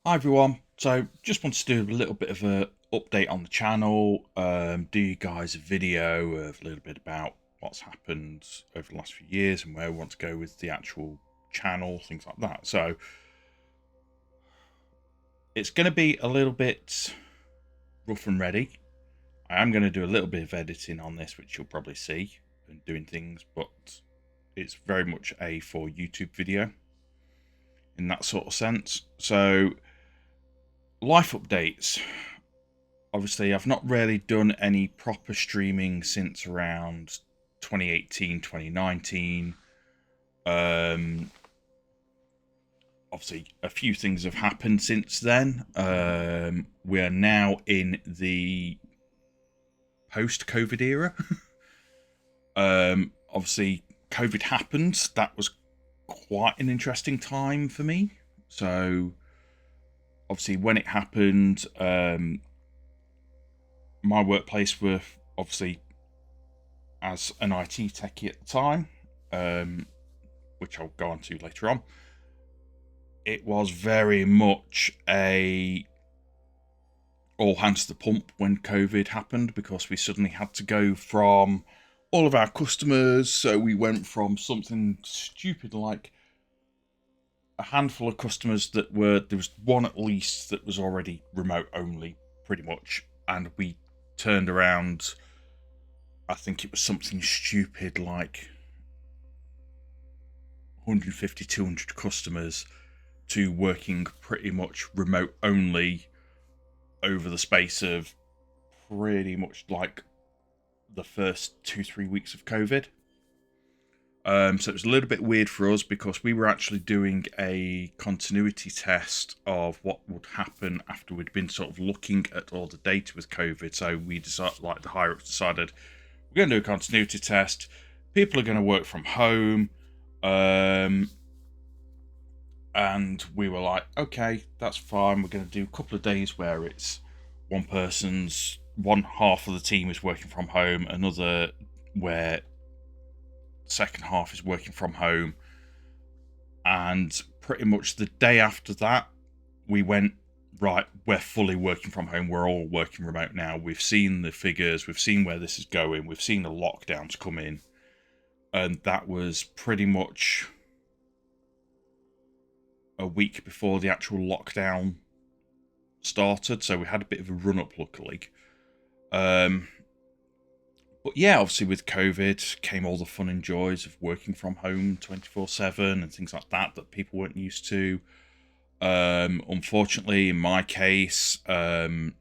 Hi everyone. So just wanted to do a little bit of a update on the channel. Do you guys a video of a little bit about what's happened over the last few years and where we want to go with the actual channel, things like that. So it's going to be a little bit rough and ready. I am going to do a little bit of editing on this, which you'll probably see and doing things, but it's very much a for YouTube video in that sort of sense. So life updates. Obviously, I've not really done any proper streaming since around 2018, 2019. Um, Obviously, a few things have happened since then. We are now in the post COVID era. Obviously, COVID happened. That was quite an interesting time for me. So, obviously, when it happened, my workplace were obviously as an IT techie at the time, um, which I'll go on to later on. It was very much a all hands to the pump when COVID happened because we suddenly had to go from all of our customers. So we went from something stupid like a handful of customers there was one at least that was already remote only, pretty much. And we turned around, I think it was something stupid like 150, 200 customers to working pretty much remote only over the space of pretty much like the first 2, 3 weeks of COVID. So it was a little bit weird for us because we were actually doing a continuity test of what would happen after we'd been sort of looking at all the data with COVID. So we decided, like the higher ups decided, we're going to do a continuity test. People are going to work from home. And we were like, okay, that's fine. We're going to do a couple of days where it's one half of the team is working from home, another where second half is working from home. And pretty much the day after that, we went, right, we're fully working from home. We're all working remote now. We've seen the figures, we've seen where this is going, we've seen the lockdowns come in. And that was pretty much a week before the actual lockdown started, so we had a bit of a run up, luckily. Um, but yeah, obviously with COVID came all the fun and joys of working from home 24/7 and things like that that people weren't used to. Unfortunately, in my case, my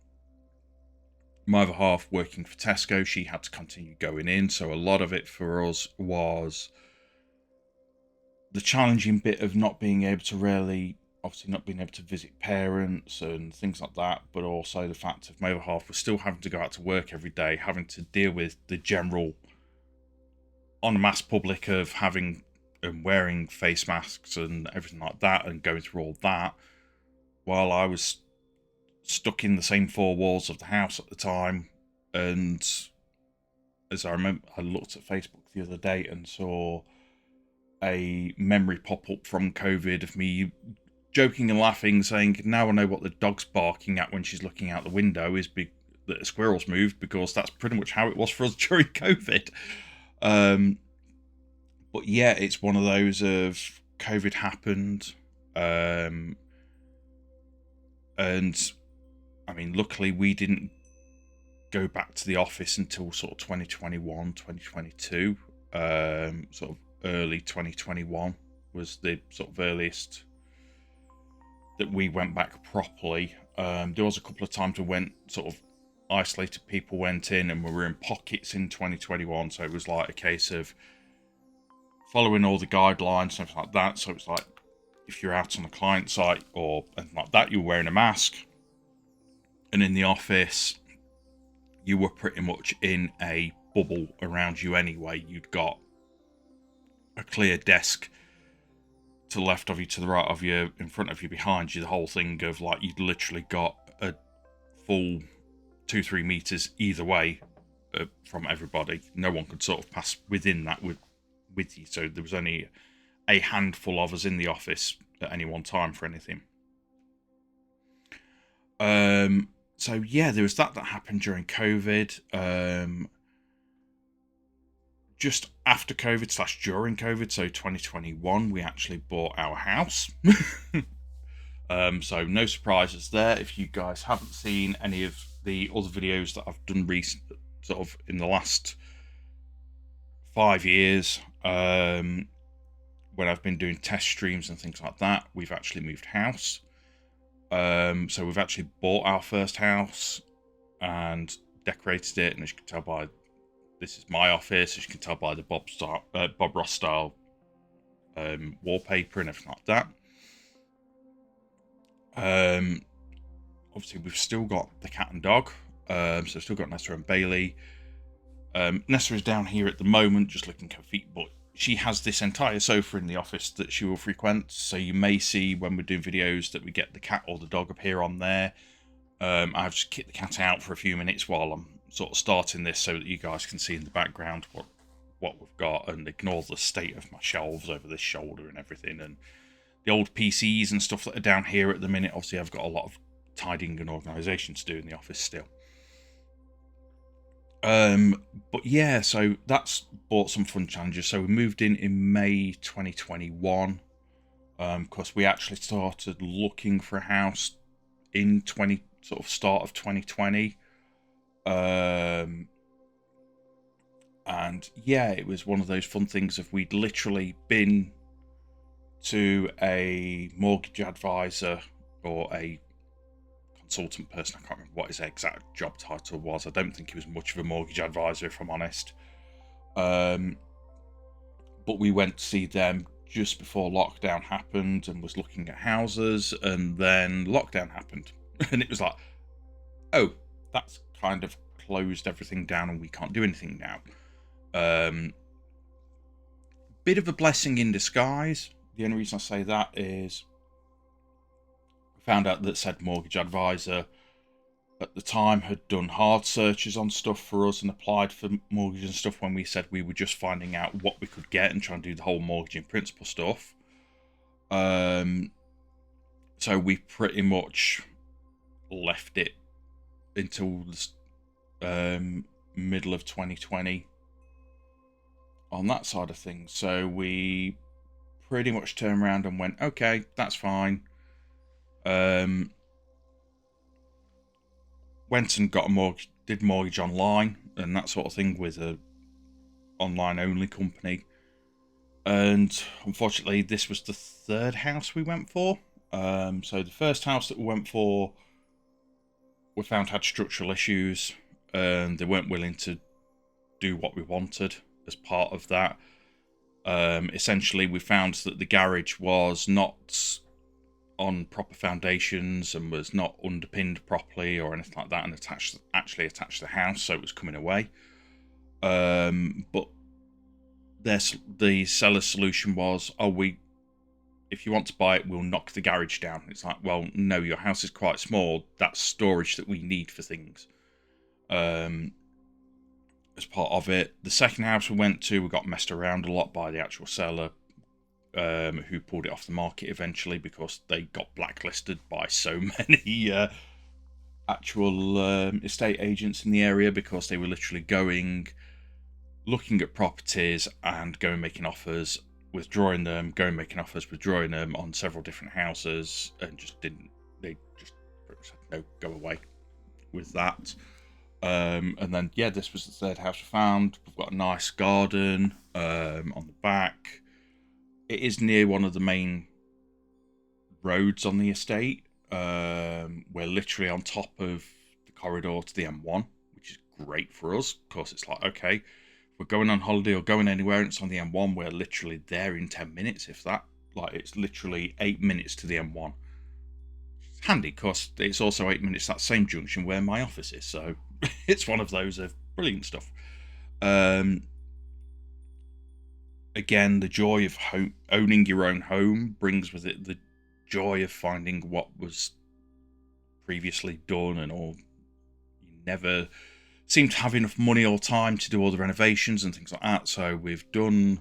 other half working for Tesco, she had to continue going in, so a lot of it for us was the challenging bit of not being able to really, obviously not being able to visit parents and things like that, but also the fact of my other half was still having to go out to work every day, having to deal with the general en masse public of having and wearing face masks and everything like that and going through all that while I was stuck in the same four walls of the house at the time. And as I remember, I looked at Facebook the other day and saw a memory pop up from COVID of me joking and laughing, saying, "Now I know what the dog's barking at when she's looking out the window is that the squirrels moved," because that's pretty much how it was for us during COVID. Um, but yeah, it's one of those of COVID happened, and I mean, luckily we didn't go back to the office until sort of 2021, 2022, sort of early 2021 was the sort of earliest that we went back properly. There was a couple of times we went sort of isolated people went in and we were in pockets in 2021. So it was like a case of following all the guidelines and stuff like that. So it's like if you're out on a client site or anything like that, you're wearing a mask. And in the office, you were pretty much in a bubble around you anyway. You'd got a clear desk to the left of you, to the right of you, in front of you, behind you. The whole thing of like you'd literally got a full 2, 3 meters either way from everybody. No one could sort of pass within that with you. So there was only a handful of us in the office at any one time for anything. So yeah, there was that happened during COVID. Just after COVID / during COVID, so 2021, we actually bought our house. So no surprises there. If you guys haven't seen any of the other videos that I've done sort of in the last 5 years, when I've been doing test streams and things like that, we've actually moved house. So we've actually bought our first house and decorated it, and as you can tell by, this is my office, as you can tell by the Bob Ross style wallpaper and everything like that. Obviously we've still got the cat and dog, so we've still got Nessa and Bailey. Nessa is down here at the moment just looking at her feet, but she has this entire sofa in the office that she will frequent, so you may see when we're doing videos that we get the cat or the dog appear on there. I've just kicked the cat out for a few minutes while I'm sort of starting this so that you guys can see in the background what we've got, and ignore the state of my shelves over this shoulder and everything, and the old PCs and stuff that are down here at the minute. Obviously I've got a lot of tidying and organisation to do in the office still. But yeah, so that's brought some fun challenges. So we moved in May 2021. Because we actually started looking for a house in start of 2020. And yeah, it was one of those fun things of we'd literally been to a mortgage advisor or a consultant person, I can't remember what his exact job title was. I don't think he was much of a mortgage advisor, if I'm honest. But we went to see them just before lockdown happened and was looking at houses, and then lockdown happened. And it was like, oh, that's kind of closed everything down and we can't do anything now. Bit of a blessing in disguise. The only reason I say that is I found out that said mortgage advisor at the time had done hard searches on stuff for us and applied for mortgage and stuff when we said we were just finding out what we could get and trying to do the whole mortgage in principle stuff. So we pretty much left it until the middle of 2020 on that side of things. So we pretty much turned around and went, okay, that's fine. Went and got a mortgage, did mortgage online and that sort of thing with a online only company. And unfortunately, this was the third house we went for. So the first house that we went for, we found had structural issues, and they weren't willing to do what we wanted as part of that. Essentially, we found that the garage was not on proper foundations and was not underpinned properly or anything like that, and actually attached to the house, so it was coming away. But the seller's solution was, if you want to buy it, we'll knock the garage down. It's like, well, no, your house is quite small. That's storage that we need for things. As part of it, the second house we went to, we got messed around a lot by the actual seller, who pulled it off the market eventually because they got blacklisted by so many actual estate agents in the area, because they were literally looking at properties and making offers, withdrawing them, making offers, withdrawing them on several different houses, and they just said, no, go away with that. And then, yeah, this was the third house we found. We've got a nice garden on the back. It is near one of the main roads on the estate. We're literally on top of the corridor to the M1, which is great for us. Of course, it's like, okay, if we're going on holiday or going anywhere and it's on the M1, we're literally there in 10 minutes, if that. Like, it's literally 8 minutes to the M1. It's handy, because it's also 8 minutes to that same junction where my office is, so it's one of those of brilliant stuff. Again, the joy of owning your own home brings with it the joy of finding what was previously done, and all. You never seem to have enough money or time to do all the renovations and things like that. So we've done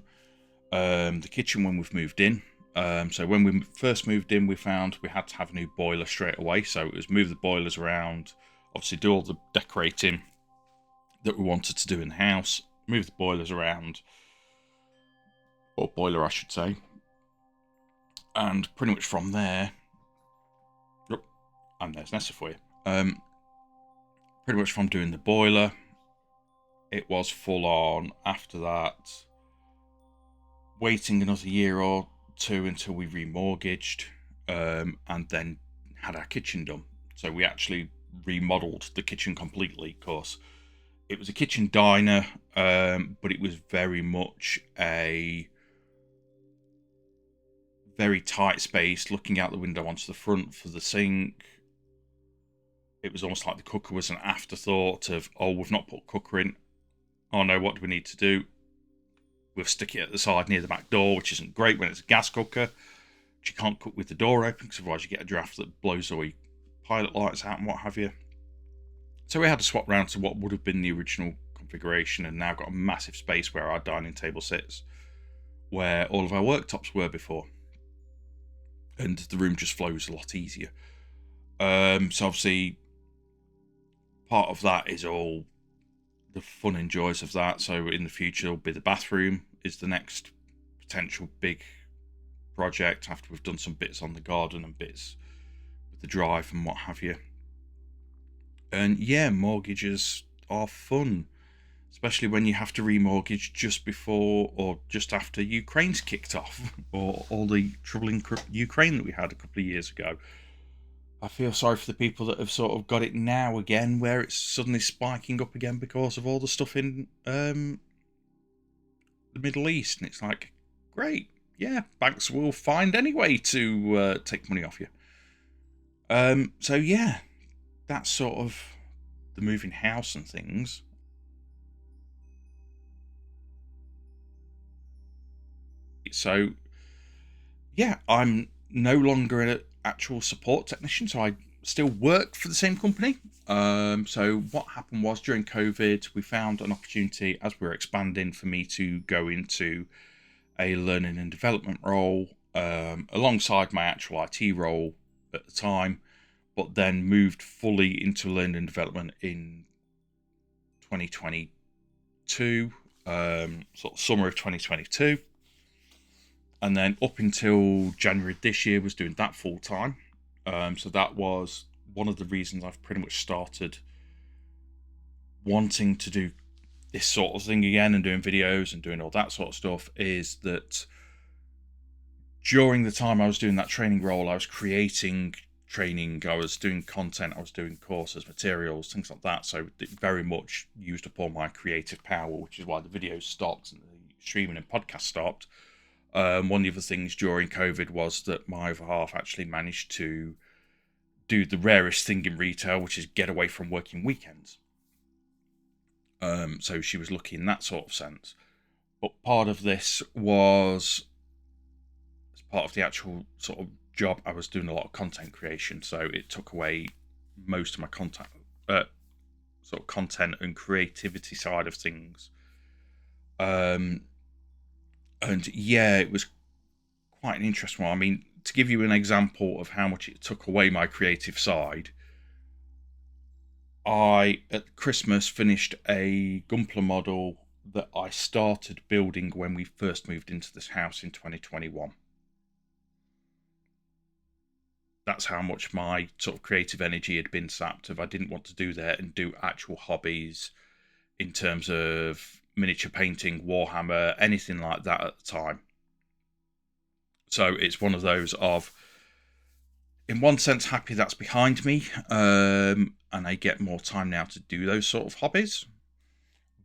the kitchen when we've moved in. So when we first moved in, we found we had to have a new boiler straight away. So it was move the boilers around, obviously do all the decorating that we wanted to do in the house, move the boilers around, or boiler I should say, and pretty much from there, and there's Nessa for you. Pretty much from doing the boiler, it was full on. After that, waiting another year or two until we remortgaged, and then had our kitchen done. So we actually remodeled the kitchen completely. Of course, it was a kitchen diner, but it was very much a very tight space, looking out the window onto the front for the sink. It was almost like the cooker was an afterthought of, oh, we've not put cooker in. Oh no, what do we need to do? We'll stick it at the side near the back door, which isn't great when it's a gas cooker. But you can't cook with the door open, because otherwise you get a draft that blows all your pilot lights out and what have you. So we had to swap round to what would have been the original configuration, and now got a massive space where our dining table sits, where all of our worktops were before. And the room just flows a lot easier. So obviously, part of that is all the fun and joys of that. So in the future, it'll be the bathroom is the next potential big project after we've done some bits on the garden and bits with the drive and what have you. And yeah, mortgages are fun, especially when you have to remortgage just before or just after Ukraine's kicked off, or all the trouble in Ukraine that we had a couple of years ago. I feel sorry for the people that have sort of got it now again, where it's suddenly spiking up again because of all the stuff in the Middle East. And it's like, great, yeah, banks will find any way to take money off you. So yeah, that's sort of the moving house and things. So yeah, I'm no longer an actual support technician, so I still work for the same company. So what happened was, during COVID, we found an opportunity as we were expanding for me to go into a learning and development role, alongside my actual IT role at the time, but then moved fully into learning and development in 2022, sort of summer of 2022. And then up until January this year was doing that full time. So that was one of the reasons I've pretty much started wanting to do this sort of thing again, and doing videos and doing all that sort of stuff, is that during the time I was doing that training role, I was creating training, I was doing content, I was doing courses, materials, things like that. So it very much used up all my creative power, which is why the videos stopped and the streaming and podcast stopped. One of the other things during COVID was that my other half actually managed to do the rarest thing in retail, which is get away from working weekends. So she was lucky in that sort of sense. But part of this was, as part of the actual sort of job, I was doing a lot of content creation, so it took away most of my sort of content and creativity side of things. And yeah, it was quite an interesting one. I mean, to give you an example of how much it took away my creative side, I, at Christmas, finished a Gunpla model that I started building when we first moved into this house in 2021. That's how much my sort of creative energy had been sapped. If I didn't want to do that and do actual hobbies in terms of miniature painting, Warhammer, anything like that at the time. So it's one of those of, in one sense, happy that's behind me, and I get more time now to do those sort of hobbies.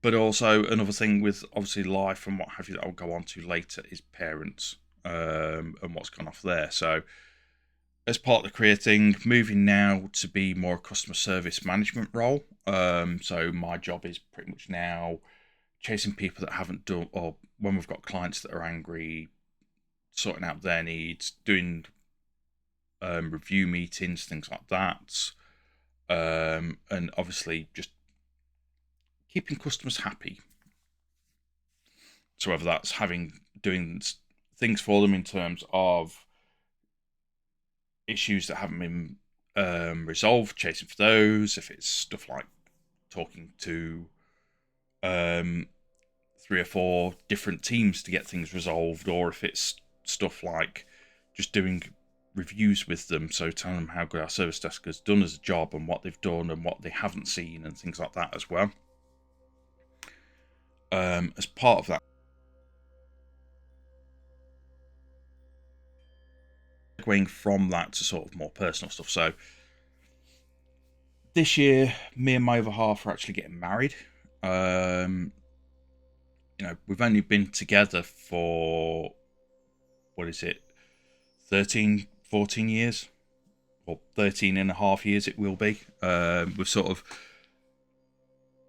But also another thing with obviously life and what have you that I'll go on to later is parents, and what's gone off there. So as part of the career thing, moving now to be more a customer service management role. So my job is pretty much now chasing people that haven't done, or when we've got clients that are angry, sorting out their needs, doing review meetings, things like that. And obviously just keeping customers happy. So whether that's doing things for them in terms of issues that haven't been resolved, chasing for those. If it's stuff like talking to um, 3 or 4 different teams to get things resolved, or if it's stuff like just doing reviews with them, so telling them how good our service desk has done as a job and what they've done and what they haven't seen and things like that as well. As part of that, going from that to sort of more personal stuff. So this year, me and my other half are actually getting married. We've only been together for, what is it, 13, 14 years, or 13 and a half years it will be. We've sort of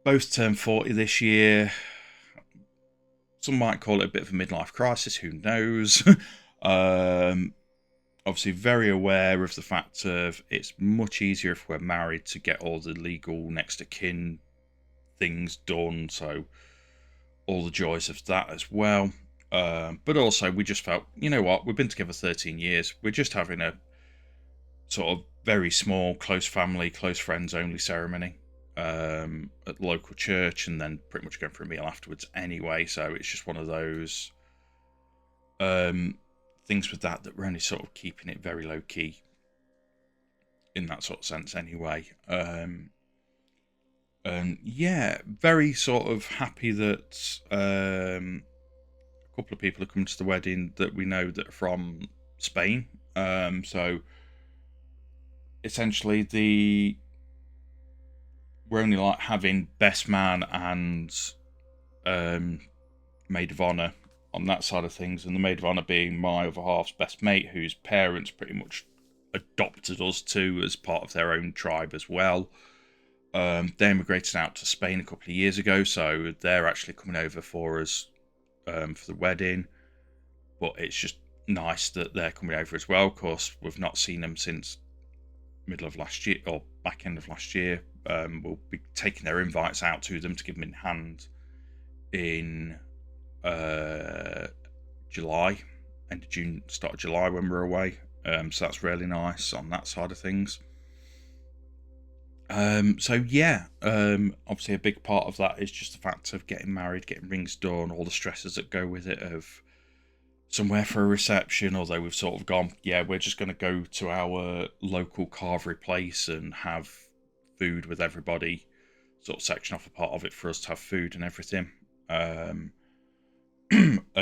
both turned 40 this year. Some might call it a bit of a midlife crisis, who knows? Obviously very aware of the fact of it's much easier if we're married to get all the legal next of kin things done, so all the joys of that as well. But also we just felt, you know what, we've been together 13 years, we're just having a sort of very small, close family, close friends only ceremony at the local church, and then pretty much going for a meal afterwards anyway. So it's just one of those things with that we're only sort of keeping it very low key in that sort of sense anyway. And yeah, very sort of happy that a couple of people are coming to the wedding that we know that are from Spain. So essentially we're only like having best man and maid of honor on that side of things, and the maid of honor being my other half's best mate, whose parents pretty much adopted us too as part of their own tribe as well. They immigrated out to Spain a couple of years ago, so they're actually coming over for us for the wedding. But it's just nice that they're coming over as well. Of course, we've not seen them since middle of last year or back end of last year. We'll be taking their invites out to them to give them in hand in July, end of June, start of July when we're away. So that's really nice on that side of things. So yeah, obviously a big part of that is just the fact of getting married, getting rings done, all the stresses that go with it of somewhere for a reception, although we've sort of gone, yeah, we're just going to go to our local carvery place and have food with everybody, sort of section off a part of it for us to have food and everything, and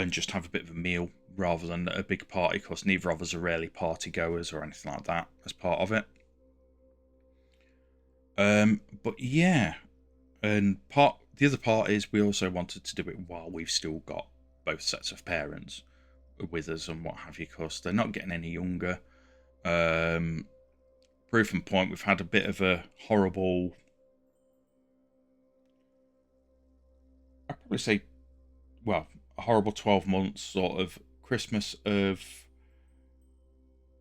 just have a bit of a meal rather than a big party, because neither of us are really party goers or anything like that as part of it. But yeah, and the other part is we also wanted to do it while we've still got both sets of parents with us and what have you, because they're not getting any younger. Proof and point, we've had a bit of a horrible, I'd probably say, well, a horrible 12 months, sort of Christmas of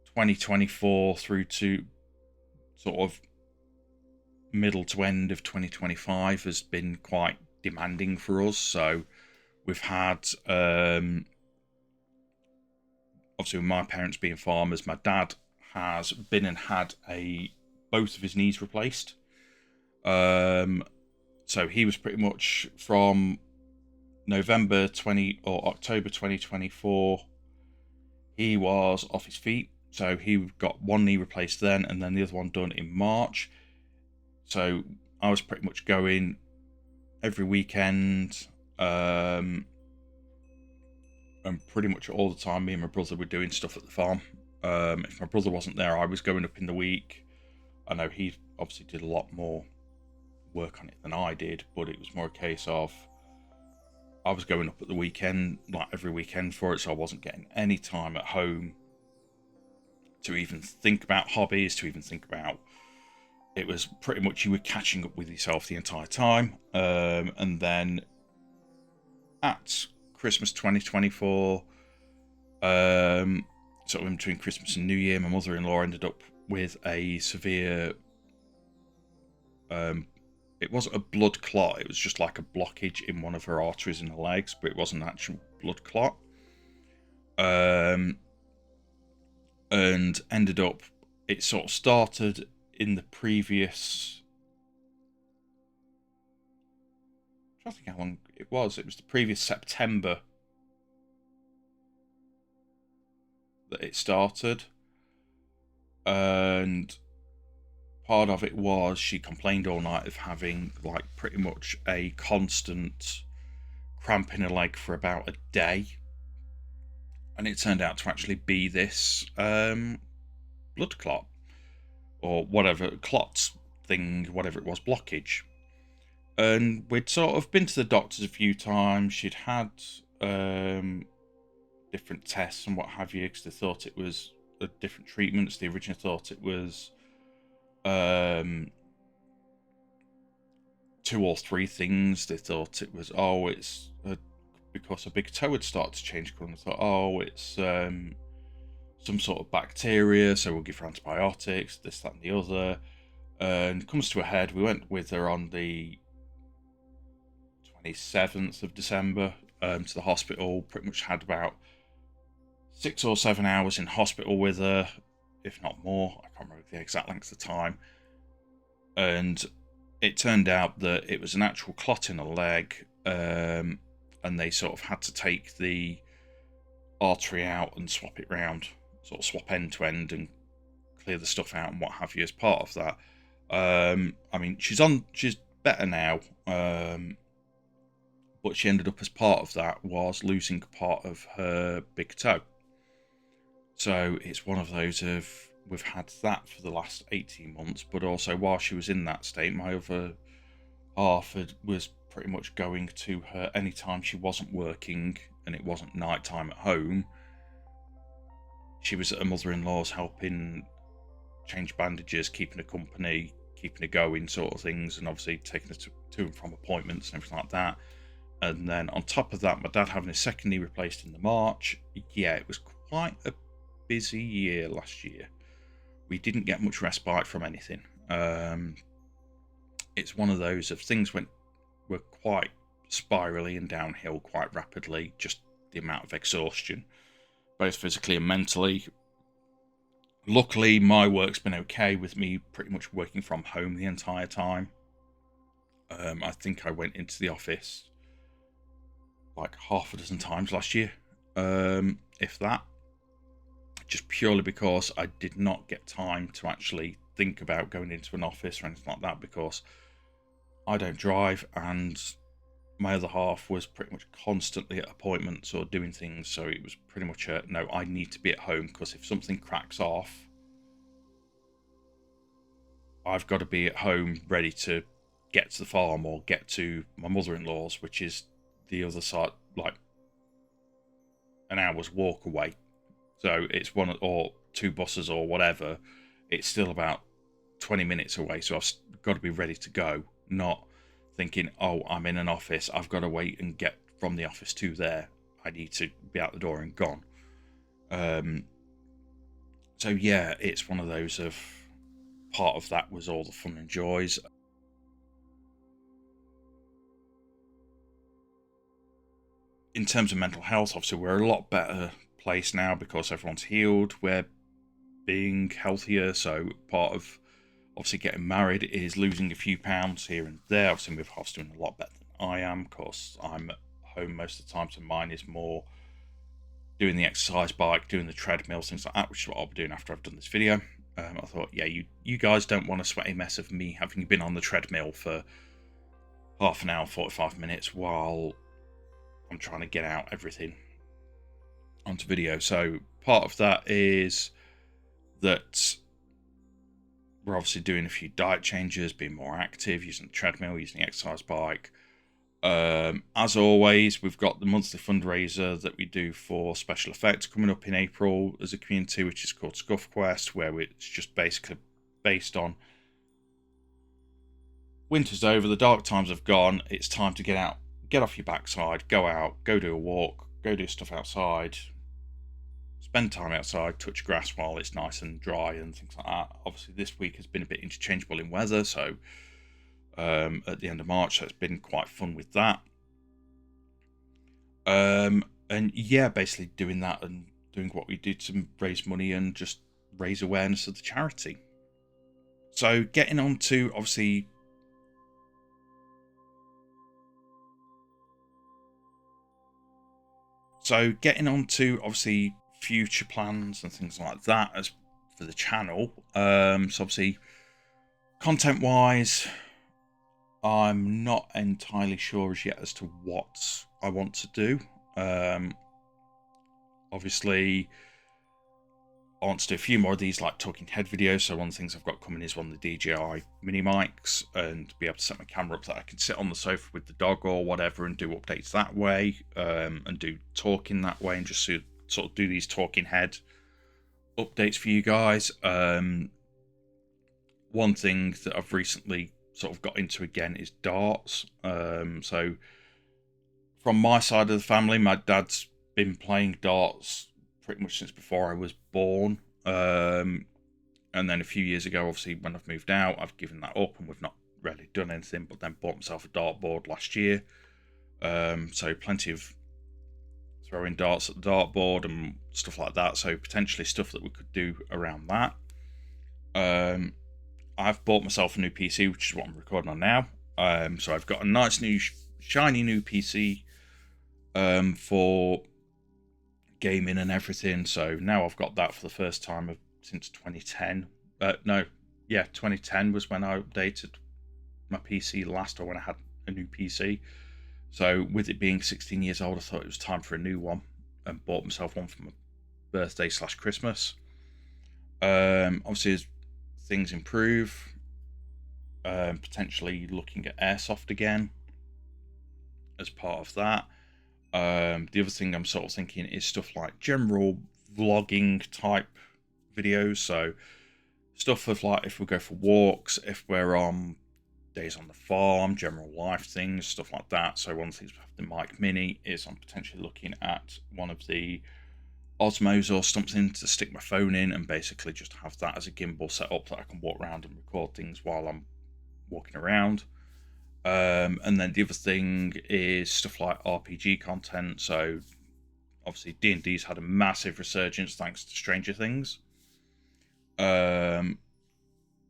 2024 through to sort of middle to end of 2025 has been quite demanding for us. So we've had, obviously with my parents being farmers, my dad has been and had both of his knees replaced. So he was pretty much from November 20 or October 2024, he was off his feet. So he got one knee replaced then, and then the other one done in March. So I was pretty much going every weekend, and pretty much all the time me and my brother were doing stuff at the farm. If my brother wasn't there, I was going up in the week. I know he obviously did a lot more work on it than I did, but it was more a case of I was going up at the weekend, like every weekend for it, so I wasn't getting any time at home to even think about hobbies, to even think about. It was pretty much you were catching up with yourself the entire time. And then at Christmas 2024, sort of in between Christmas and New Year, my mother-in-law ended up with a severe, it wasn't a blood clot, it was just like a blockage in one of her arteries in her legs, but it wasn't an actual blood clot. and ended up, it sort of started in the previous, I don't think how long it was the previous September that it started, and part of it was she complained all night of having like pretty much a constant cramp in her leg for about a day, and it turned out to actually be this blood clot or whatever, clots thing, whatever it was, blockage. And we'd sort of been to the doctors a few times. She'd had different tests and what have you, because they thought it was different treatments. They originally thought it was 2 or 3 things. They thought it was, it's because a big toe had started to change colour. And they thought, it's some sort of bacteria, so we'll give her antibiotics, this, that, and the other. And comes to a head. We went with her on the 27th of December to the hospital. Pretty much had about 6 or 7 hours in hospital with her, if not more. I can't remember the exact length of time. And it turned out that it was an actual clot in her leg, and they sort of had to take the artery out and swap it round, sort of swap end to end and clear the stuff out and what have you as part of that. I mean, she's better now, but she ended up, as part of that, was losing part of her big toe. So it's one of those of, we've had that for the last 18 months, but also while she was in that state, my other half was pretty much going to her anytime she wasn't working and it wasn't night time at home. She was at her mother-in-law's helping change bandages, keeping her company, keeping her going, sort of things, and obviously taking her to and from appointments and everything like that. And then on top of that, my dad having his second knee replaced in the March. Yeah, it was quite a busy year last year. We didn't get much respite from anything. It's one of those of things were quite spirally and downhill quite rapidly, just the amount of exhaustion, both physically and mentally. Luckily, my work's been okay with me pretty much working from home the entire time. I think I went into the office like half a dozen times last year, if that, just purely because I did not get time to actually think about going into an office or anything like that, because I don't drive and my other half was pretty much constantly at appointments or doing things, so it was pretty much no, I need to be at home, because if something cracks off, I've got to be at home ready to get to the farm or get to my mother-in-law's, which is the other side, like an hour's walk away. So it's 1 or 2 buses or whatever. It's still about 20 minutes away, so I've got to be ready to go, not thinking, I'm in an office, I've got to wait and get from the office to there. I need to be out the door and gone. So yeah, it's one of those of, part of that was all the fun and joys. In terms of mental health, obviously we're a lot better place now because everyone's healed. We're being healthier, so part of obviously getting married is losing a few pounds here and there. Obviously, my half's doing a lot better than I am, because I'm at home most of the time, so mine is more doing the exercise bike, doing the treadmill, things like that, which is what I'll be doing after I've done this video. I thought, yeah, you guys don't want a sweaty mess of me having been on the treadmill for half an hour, 45 minutes, while I'm trying to get out everything onto video. So part of that is that we're obviously doing a few diet changes, being more active, using the treadmill, using the exercise bike. As always, we've got the monthly fundraiser that we do for Special Effects coming up in April as a community, which is called Scuff Quest, where it's just basically based on winter's over, the dark times have gone, it's time to get out, get off your backside, go out, go do a walk, go do stuff outside, spend time outside, touch grass while it's nice and dry and things like that. Obviously, this week has been a bit interchangeable in weather, so at the end of March, so it's been quite fun with that. And And yeah, basically doing that and doing what we do to raise money and just raise awareness of the charity. So getting on to obviously future plans and things like that as for the channel. So obviously content wise, I'm not entirely sure as yet as to what I want to do. Obviously I want to do a few more of these like talking head videos. So one of the things I've got coming is one of the DJI mini mics, and be able to set my camera up so that I can sit on the sofa with the dog or whatever and do updates that way, and do talking that way, and just sort of do these talking head updates for you guys. One thing that I've recently sort of got into again is darts. So from my side of the family, my dad's been playing darts pretty much since before I was born. And then a few years ago, obviously, when I've moved out, I've given that up and we've not really done anything, but then bought myself a dartboard last year. So plenty of throwing darts at the dartboard and stuff like that. So potentially stuff that we could do around that. I've bought myself a new PC, which is what I'm recording on now. So I've got a nice new, shiny new PC for gaming and everything. So now I've got that for the first time since 2010. 2010 was when I updated my PC last, or when I had a new PC. So with it being 16 years old, I thought it was time for a new one, and bought myself one for my birthday / Christmas. Obviously, as things improve, potentially looking at airsoft again as part of that. The other thing I'm sort of thinking is stuff like general vlogging type videos. So stuff of like if we go for walks, if we're on days on the farm, general life things, stuff like that. So one of the things with the Mic Mini is I'm potentially looking at one of the Osmos or something to stick my phone in and basically just have that as a gimbal set up that I can walk around and record things while I'm walking around. And then the other thing is stuff like RPG content. So obviously D&D's had a massive resurgence thanks to Stranger Things.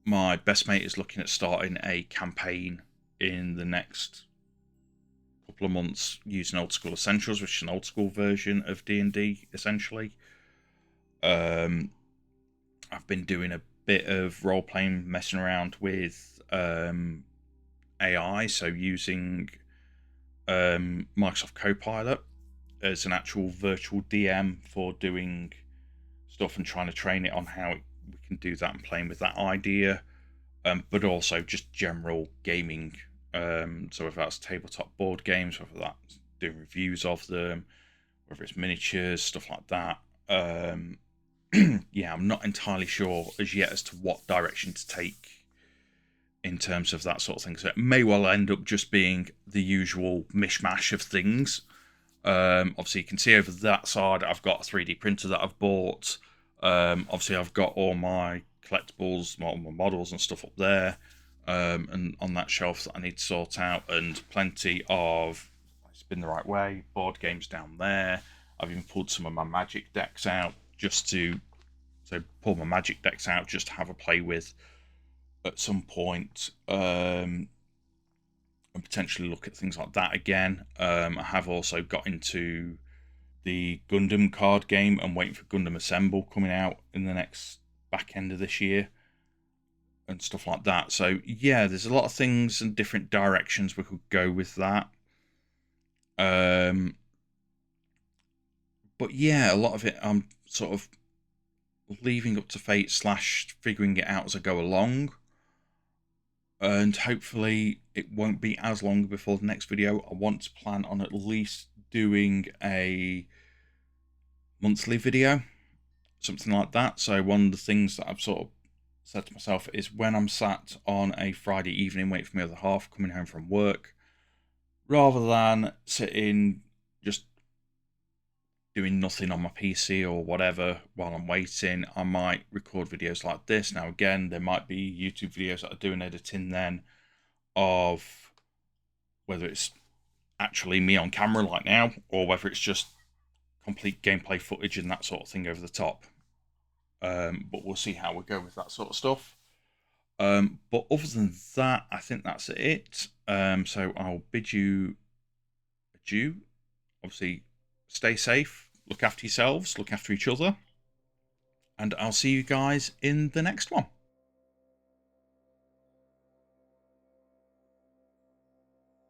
My best mate is looking at starting a campaign in the next couple of months using Old School Essentials, which is an old school version of D&D essentially. I've been doing a bit of role playing, messing around with AI, so using Microsoft Copilot as an actual virtual DM for doing stuff and trying to train it on how we can do that and playing with that idea, but also just general gaming. So whether that's tabletop board games, whether that's doing reviews of them, whether it's miniatures, stuff like that. Yeah, I'm not entirely sure as yet as to what direction to take in terms of that sort of thing. So it may well end up just being the usual mishmash of things. Obviously, you can see over that side, I've got a 3D printer that I've bought. Obviously, I've got all my collectibles, all my models and stuff up there, and on that shelf that I need to sort out, and plenty of, spin the right way, board games down there. I've even pulled some of my Magic decks out just to have a play with at some point, and potentially look at things like that again. I have also got into the Gundam card game and waiting for Gundam Assemble coming out in the next back end of this year and stuff like that. So yeah, there's a lot of things and different directions we could go with that. But yeah, a lot of it I'm sort of leaving up to fate / figuring it out as I go along. And hopefully it won't be as long before the next video. I want to plan on at least doing a monthly video, something like that. So one of the things that I've sort of said to myself is when I'm sat on a Friday evening waiting for my other half coming home from work, rather than sitting just doing nothing on my PC or whatever while I'm waiting, I might record videos like this. Now again, there might be YouTube videos that I do an editing then of whether it's actually me on camera like now, or whether it's just complete gameplay footage and that sort of thing over the top. But we'll see how we go with that sort of stuff. But other than that, I think that's it. So I'll bid you adieu. Obviously, stay safe, look after yourselves, look after each other, and I'll see you guys in the next one.